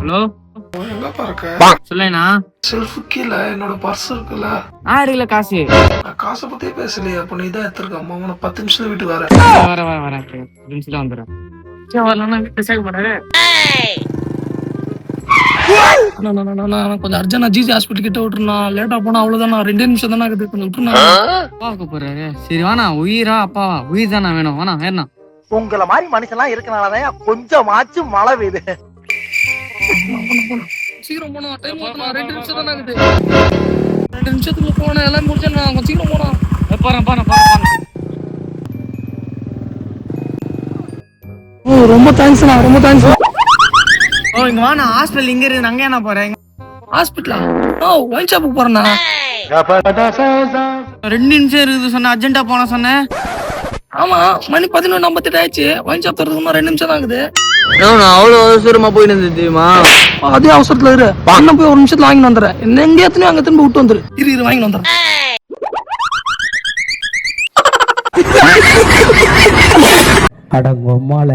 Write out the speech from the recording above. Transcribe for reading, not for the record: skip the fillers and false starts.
Hello, எங்கப்பா இருக்க? சொல்லேண்ணா. Shelf கீழே என்னோட பர்ஸ் இருக்குல்ல, இருக்குல்ல காசு. நான் காசை பத்தியே பேசலையே. அப்ப நீ தான் எடுத்திருக்க. அம்மா உன 10 நிமிஷத்துல வீட்டுக்கு வரேன். வரேன். நிமிஷத்துல வந்துடுறேன். வரலன்னா பேச மாட்டாரு. கொஞ்சம் அர்ஜென்ட் ஜிஜி ஹாஸ்பிட்டல் கிட்ட விட்டுருனா. லேட்டா போனா அவ்வளவுதான். 2 நிமிஷம் தானே ஆகுது. கொஞ்சம் விட்டுருனா. அப்பா கூப்பிடுறாரு. சரி வாண்ணா. உயிரா அப்பாவா? உயிர் தானே வேணும். வேணா வேணா. உங்களை மாதிரி மனுஷன்லாம் இருக்கனாலதான் கொஞ்சமாச்சும் மழை பெய்யுது. சீக்கிரம் போனா. டைம் 2 நிமிஷம் தானே ஆகுது. 2 நிமிஷத்துக்குள்ள போனா எல்லாம் முடிச்சிடலாம். கொஞ்சம் சீக்கிரம் போனா. போறேன். ஓ, ரொம்ப தேங்க்ஸ்ண்ணா. ரொம்ப தேங்க்ஸ். ஓ, இங்க வாண்ணா. ஹாஸ்பிட்டல் இங்க இருக்கு. அங்கே என்ன போறேன்? ஹாஸ்பிட்டலா? ஓ, ஒயின் ஷாப்புக்கு போறேண்ணா. 2 நிமிஷம் இருக்குது சொன்ன. அர்ஜென்ட்டா போன சொன்னேன். ஆமா, மணி 11:58 ஆயிடுச்சு. ஒயின் ஷாப் தரதுக்கு இன்னும் 2 நிமிஷம் தான் ஆகுது. அவ்வளவு அவசரமா போயிட்டு தெரியுமா? அதே அவசரத்துல இரு. அண்ணன் போய் 1 நிமிஷத்துல வாங்கிட்டு வந்துடுறேன். என்ன எங்க எத்தனையோ அங்க திரும்ப விட்டு வந்துரு. இரு வாங்கிட்டு வந்துடுறேன். அடங்கம்மால